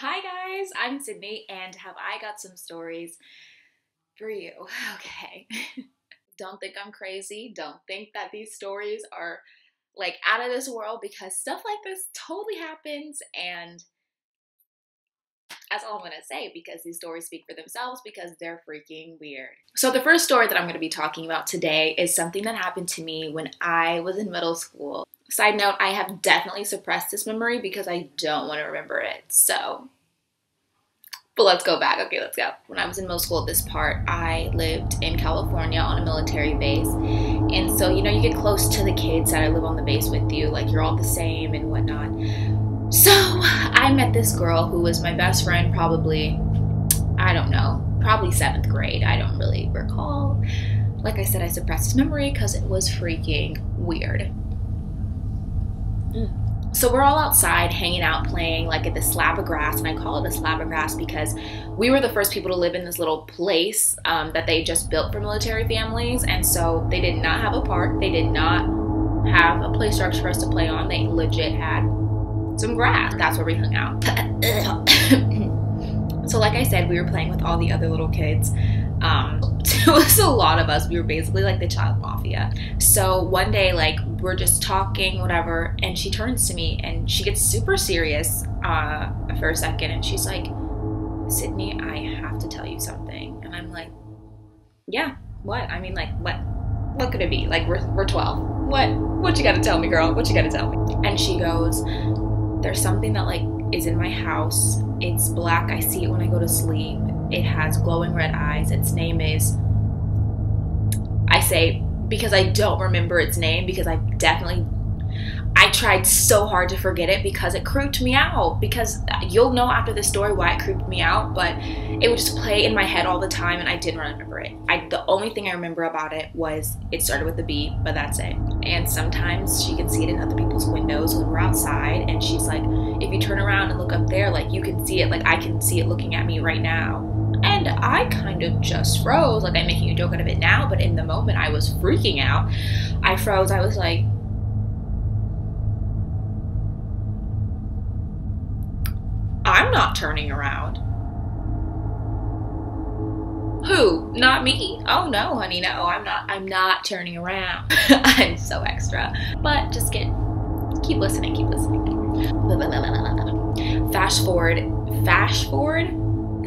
Hi guys, I'm Sydney and have I got some stories for you. Okay. Don't think I'm crazy. Don't think that these stories are like out of this world because stuff like this totally happens, and that's all I'm going to say because these stories speak for themselves because they're freaking weird. So the first story that I'm going to be talking about today is something that happened to me when I was in middle school. Side note, I have definitely suppressed this memory because I don't want to remember it. But let's go back. Okay, let's go. When I was in middle school at this part, I lived in California on a military base. And so, you know, you get close to the kids that live on the base with you. Like, you're all the same and whatnot. So I met this girl who was my best friend probably, I don't know, probably 7th grade. I don't really recall. Like I said, I suppressed his memory because it was freaking weird. So we're all outside hanging out playing like at this slab of grass, and I call it a slab of grass because we were the first people to live in this little place that they just built for military families, and so they did not have a park, they did not have a play structure for us to play on, they legit had some grass. That's where we hung out. So like I said, we were playing with all the other little kids. It was a lot of us. We were basically like the child mafia. So one day, like, we're just talking, whatever, and she turns to me and she gets super serious for a second, and she's like, Sydney, I have to tell you something. And I'm like, yeah, what? I mean, like, what could it be? Like, we're 12. What you gotta tell me, girl? What you gotta tell me? And she goes, there's something that, like, is in my house. It's black. I see it when I go to sleep. It has glowing red eyes. Its name is, I say, because I don't remember its name, because I tried so hard to forget it because it creeped me out. Because you'll know after this story why it creeped me out, but it would just play in my head all the time and I didn't remember it. The only thing I remember about it was it started with a B, but that's it. And sometimes she can see it in other people's windows when we're outside, and she's like, if you turn around and look up there, like, you can see it, like I can see it looking at me right now. And I kind of just froze. Like, I'm making a joke out of it now, but in the moment I was freaking out. I froze. I was like, I'm not turning around. Who? Not me? Oh no, honey, no, I'm not turning around. I'm so extra. But just keep listening. Fast forward.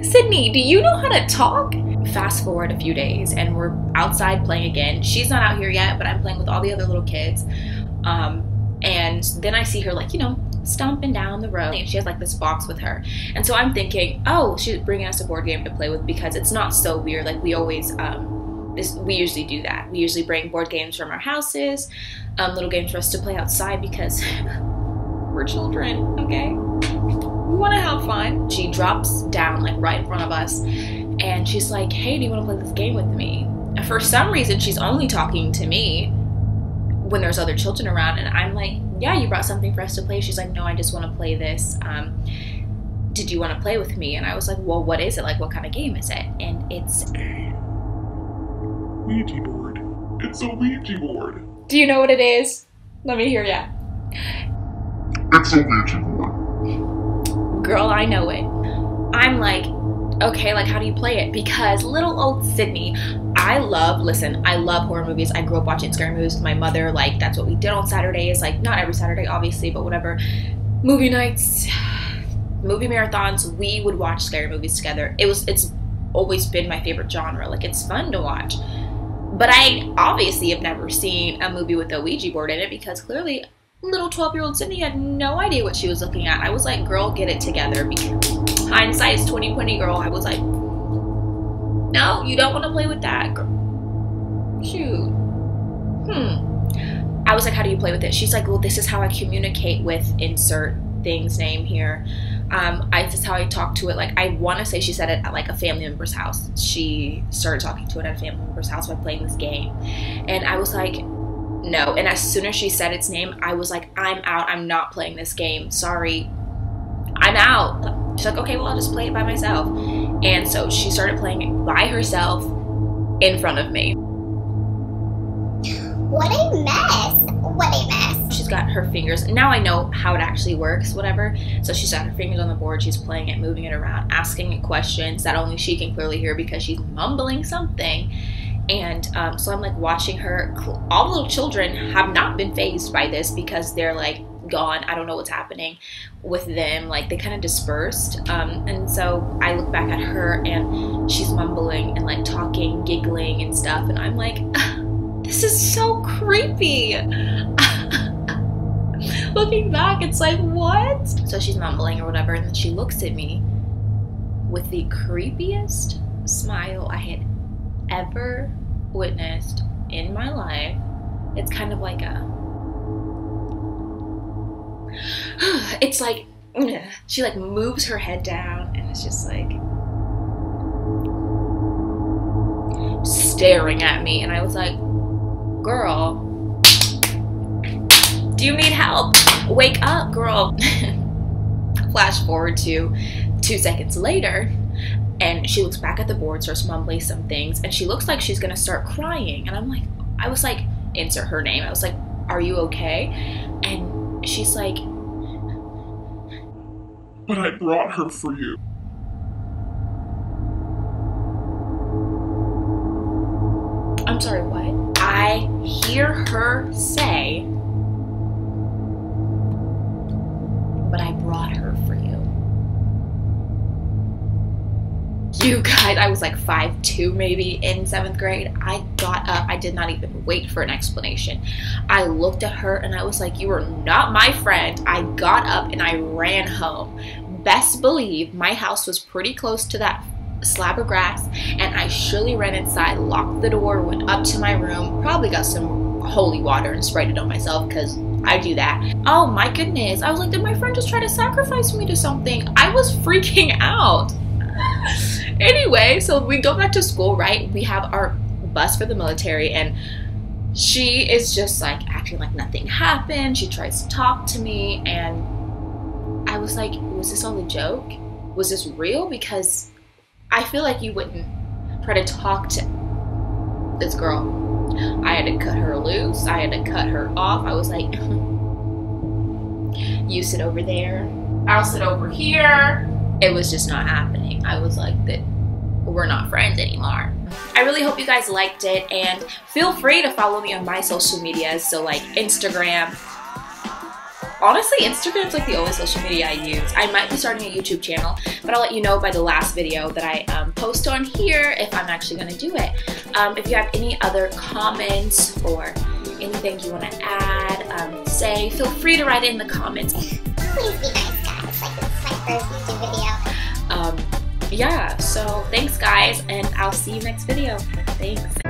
Sydney, do you know how to talk? Fast forward a few days and we're outside playing again. She's not out here yet, but I'm playing with all the other little kids. And then I see her, like, you know, stomping down the road, and she has like this box with her. And so I'm thinking, oh, she's bringing us a board game to play with because it's not so weird. Like, we always, we usually do that. We usually bring board games from our houses, little games for us to play outside because we're children, okay? We want to have fun. She drops down like right in front of us and she's like, hey, do you want to play this game with me? And for some reason she's only talking to me when there's other children around, and I'm like, yeah, you brought something for us to play? She's like, no, I just want to play this. Did you want to play with me? And I was like, well, what is it? Like, what kind of game is it? And it's a Ouija board. It's a Ouija board. Do you know what it is? Let me hear ya. It's a Ouija board. Girl, I know it. I'm like, okay, like, how do you play it? Because little old Sydney, I love horror movies. I grew up watching scary movies with my mother. Like, that's what we did on Saturdays. Like, not every Saturday, obviously, but whatever. Movie nights, movie marathons, we would watch scary movies together. It's always been my favorite genre. Like, it's fun to watch. But I obviously have never seen a movie with a Ouija board in it because clearly little 12-year-old Sydney had no idea what she was looking at. I was like, girl, get it together. Because hindsight is 20/20, girl. I was like, no, you don't want to play with that, girl. Shoot. I was like, how do you play with it? She's like, well, this is how I communicate with insert thing's name here. This is how I talk to it. Like, I want to say she said it at like a family member's house. She started talking to it at a family member's house by playing this game. And I was like, no. And as soon as she said its name, I was like, I'm out. I'm not playing this game. Sorry. I'm out. She's like, okay, well, I'll just play it by myself. And so she started playing it by herself in front of me. What a mess. wittiness. She's got her fingers, now I know how it actually works, whatever. So she's got her fingers on the board, she's playing it, moving it around, asking it questions that only she can clearly hear because she's mumbling something. And so I'm like watching her. All the little children have not been fazed by this because they're like gone. I don't know what's happening with them. Like they kind of dispersed. And so I look back at her and she's mumbling and like talking, giggling and stuff. And I'm like, this is so creepy. Looking back, it's like, what? So she's mumbling or whatever. And then she looks at me with the creepiest smile I had ever witnessed in my life. It's kind of like it's like she like moves her head down and it's just like staring at me, and I was like, girl, do you need help? Wake up, girl. Flash forward to 2 seconds later, and she looks back at the board, starts mumbling some things, and she looks like she's gonna start crying. And I was like, insert her name. I was like, are you okay? And she's like, but I brought her for you. I'm sorry, what? I hear her say, but I brought her for you. You guys, I was like 5'2" maybe in 7th grade. I got up. I did not even wait for an explanation. I looked at her and I was like, you are not my friend. I got up and I ran home. Best believe my house was pretty close to that slab of grass, and I surely ran inside, locked the door, went up to my room, probably got some holy water and sprayed it on myself because I do that. Oh my goodness. I was like, did my friend just try to sacrifice me to something? I was freaking out. Anyway, so we go back to school, right? We have our bus for the military, and she is just like acting like nothing happened. She tries to talk to me, and I was like, was this all a joke? Was this real? Because I feel like you wouldn't try to talk to this girl. I had to cut her loose. I had to cut her off. I was like, you sit over there, I'll sit over here. It was just not happening. I was like, that we're not friends anymore. I really hope you guys liked it, and feel free to follow me on my social medias. So like Instagram. Honestly, Instagram's like the only social media I use. I might be starting a YouTube channel, but I'll let you know by the last video that I post on here if I'm actually gonna do it. If you have any other comments or anything you want to add, say, feel free to write it in the comments. Please be nice, guys. Like, this is my first YouTube video. Yeah, so thanks guys, and I'll see you next video. Thanks.